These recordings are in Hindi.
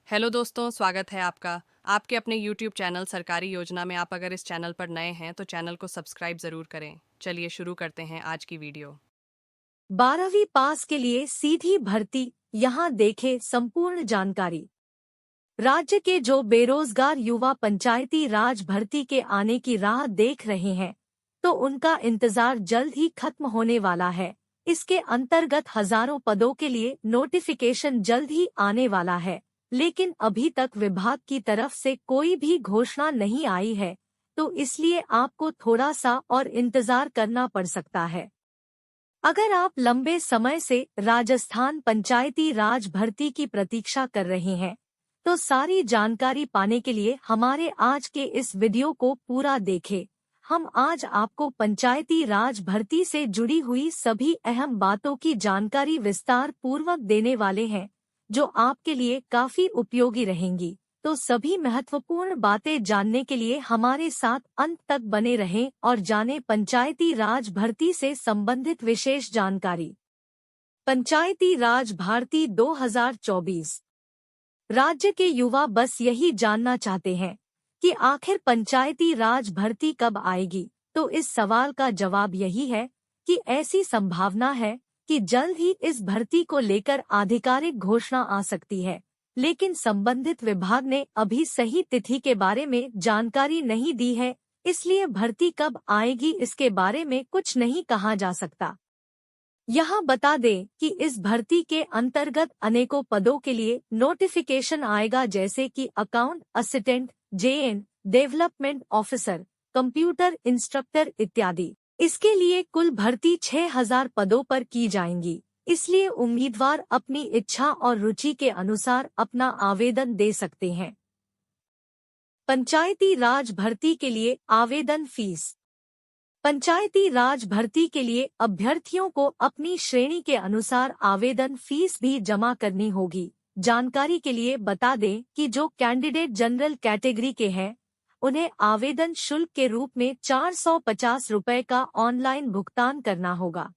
हेलो दोस्तों, स्वागत है आपका आपके अपने YouTube चैनल सरकारी योजना में। आप अगर इस चैनल पर नए हैं तो चैनल को सब्सक्राइब ज़रूर करें। चलिए शुरू करते हैं आज की वीडियो। 12वीं पास के लिए सीधी भर्ती, यहाँ देखें संपूर्ण जानकारी। राज्य के जो बेरोजगार युवा पंचायती राज भर्ती के आने की राह देख रहे हैं, तो उनका इंतजार जल्द ही खत्म होने वाला है। इसके अंतर्गत हजारों पदों के लिए नोटिफिकेशन जल्द ही आने वाला है, लेकिन अभी तक विभाग की तरफ से कोई भी घोषणा नहीं आई है, तो इसलिए आपको थोड़ा सा और इंतजार करना पड़ सकता है। अगर आप लंबे समय से राजस्थान पंचायती राज भर्ती की प्रतीक्षा कर रहे हैं, तो सारी जानकारी पाने के लिए हमारे आज के इस वीडियो को पूरा देखें। हम आज आपको पंचायती राज भर्ती से जुड़ी हुई सभी अहम बातों की जानकारी विस्तार पूर्वक देने वाले हैं, जो आपके लिए काफी उपयोगी रहेंगी। तो सभी महत्वपूर्ण बातें जानने के लिए हमारे साथ अंत तक बने रहें और जानें पंचायती राज भर्ती से संबंधित विशेष जानकारी। पंचायती राज भर्ती 2024। राज्य के युवा बस यही जानना चाहते हैं कि आखिर पंचायती राज भर्ती कब आएगी। तो इस सवाल का जवाब यही है कि ऐसी संभावना है कि जल्द ही इस भर्ती को लेकर आधिकारिक घोषणा आ सकती है, लेकिन संबंधित विभाग ने अभी सही तिथि के बारे में जानकारी नहीं दी है, इसलिए भर्ती कब आएगी इसके बारे में कुछ नहीं कहा जा सकता। यहाँ बता दें कि इस भर्ती के अंतर्गत अनेकों पदों के लिए नोटिफिकेशन आएगा, जैसे कि अकाउंट असिस्टेंट, जेएन, डेवलपमेंट ऑफिसर, कंप्यूटर इंस्ट्रक्टर इत्यादि। इसके लिए कुल भर्ती 6000 पदों पर की जाएंगी, इसलिए उम्मीदवार अपनी इच्छा और रुचि के अनुसार अपना आवेदन दे सकते हैं। पंचायती राज भर्ती के लिए आवेदन फीस। पंचायती राज भर्ती के लिए अभ्यर्थियों को अपनी श्रेणी के अनुसार आवेदन फीस भी जमा करनी होगी। जानकारी के लिए बता दें कि जो कैंडिडेट जनरल कैटेगरी के हैं, उन्हें आवेदन शुल्क के रूप में 450 रुपए का ऑनलाइन भुगतान करना होगा।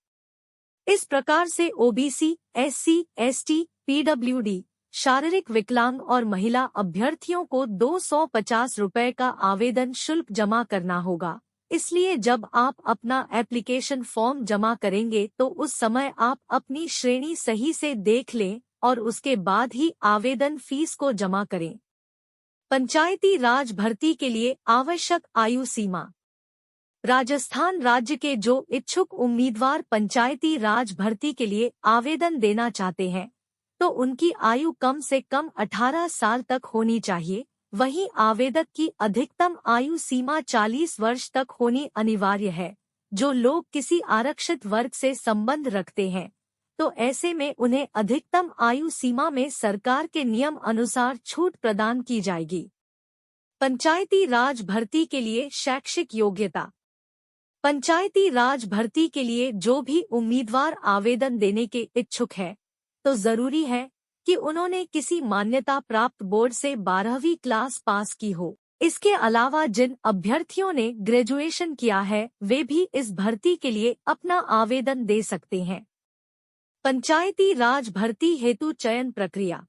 इस प्रकार से ओबीसी, एससी, एसटी, पीडब्ल्यूडी, शारीरिक विकलांग और महिला अभ्यर्थियों को 250 रुपए का आवेदन शुल्क जमा करना होगा। इसलिए जब आप अपना एप्लीकेशन फॉर्म जमा करेंगे तो उस समय आप अपनी श्रेणी सही से देख लें और उसके बाद ही आवेदन फीस को जमा करें। पंचायती राज भर्ती के लिए आवश्यक आयु सीमा। राजस्थान राज्य के जो इच्छुक उम्मीदवार पंचायती राज भर्ती के लिए आवेदन देना चाहते हैं, तो उनकी आयु कम से कम 18 साल तक होनी चाहिए। वहीं आवेदक की अधिकतम आयु सीमा 40 वर्ष तक होनी अनिवार्य है। जो लोग किसी आरक्षित वर्ग से संबंध रखते हैं, तो ऐसे में उन्हें अधिकतम आयु सीमा में सरकार के नियम अनुसार छूट प्रदान की जाएगी। पंचायती राज भर्ती के लिए शैक्षिक योग्यता। पंचायती राज भर्ती के लिए जो भी उम्मीदवार आवेदन देने के इच्छुक है, तो जरूरी है कि उन्होंने किसी मान्यता प्राप्त बोर्ड से 12वीं क्लास पास की हो। इसके अलावा जिन अभ्यर्थियों ने ग्रेजुएशन किया है, वे भी इस भर्ती के लिए अपना आवेदन दे सकते हैं। पंचायती राज भर्ती हेतु चयन प्रक्रिया।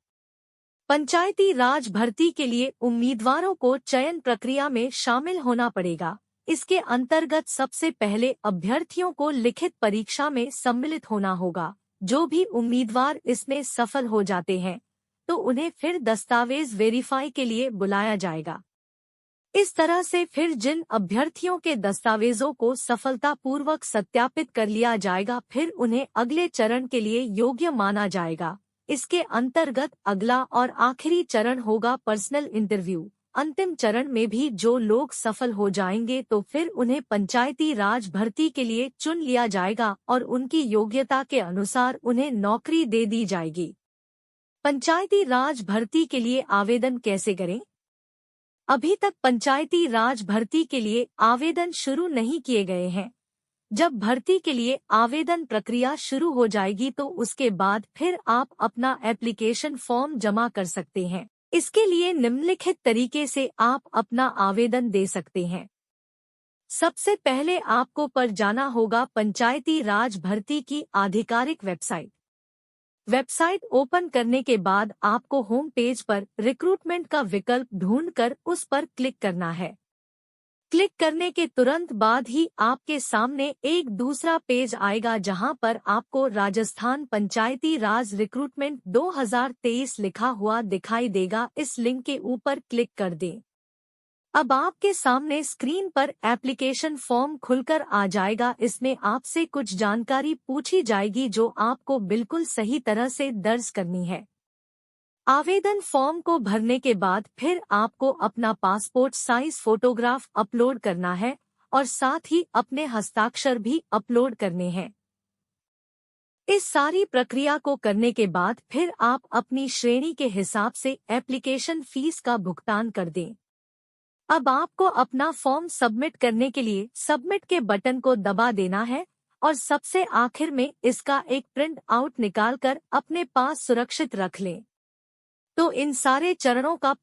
पंचायती राज भर्ती के लिए उम्मीदवारों को चयन प्रक्रिया में शामिल होना पड़ेगा। इसके अंतर्गत सबसे पहले अभ्यर्थियों को लिखित परीक्षा में सम्मिलित होना होगा। जो भी उम्मीदवार इसमें सफल हो जाते हैं, तो उन्हें फिर दस्तावेज वेरीफाई के लिए बुलाया जाएगा। इस तरह से फिर जिन अभ्यर्थियों के दस्तावेजों को सफलतापूर्वक सत्यापित कर लिया जाएगा, फिर उन्हें अगले चरण के लिए योग्य माना जाएगा। इसके अंतर्गत अगला और आखिरी चरण होगा पर्सनल इंटरव्यू। अंतिम चरण में भी जो लोग सफल हो जाएंगे, तो फिर उन्हें पंचायती राज भर्ती के लिए चुन लिया जाएगा और उनकी योग्यता के अनुसार उन्हें नौकरी दे दी जाएगी। पंचायती राज भर्ती के लिए आवेदन कैसे करें? अभी तक पंचायती राज भर्ती के लिए आवेदन शुरू नहीं किए गए हैं। जब भर्ती के लिए आवेदन प्रक्रिया शुरू हो जाएगी, तो उसके बाद फिर आप अपना एप्लीकेशन फॉर्म जमा कर सकते हैं। इसके लिए निम्नलिखित तरीके से आप अपना आवेदन दे सकते हैं। सबसे पहले आपको पर जाना होगा पंचायती राज भर्ती की आधिकारिक वेबसाइट वेबसाइट ओपन करने के बाद आपको होम पेज पर रिक्रूटमेंट का विकल्प ढूंढकर उस पर क्लिक करना है। क्लिक करने के तुरंत बाद ही आपके सामने एक दूसरा पेज आएगा जहां पर आपको राजस्थान पंचायती राज रिक्रूटमेंट 2023 लिखा हुआ दिखाई देगा। इस लिंक के ऊपर क्लिक कर दें। अब आपके सामने स्क्रीन पर एप्लीकेशन फॉर्म खुलकर आ जाएगा। इसमें आपसे कुछ जानकारी पूछी जाएगी जो आपको बिल्कुल सही तरह से दर्ज करनी है। आवेदन फॉर्म को भरने के बाद फिर आपको अपना पासपोर्ट साइज फोटोग्राफ अपलोड करना है और साथ ही अपने हस्ताक्षर भी अपलोड करने हैं। इस सारी प्रक्रिया को करने के बाद फिर आप अपनी श्रेणी के हिसाब से एप्लीकेशन फीस का भुगतान कर दें। अब आपको अपना फॉर्म सबमिट करने के लिए सबमिट के बटन को दबा देना है और सबसे आखिर में इसका एक प्रिंट आउट निकालकर अपने पास सुरक्षित रख लें। तो इन सारे चरणों का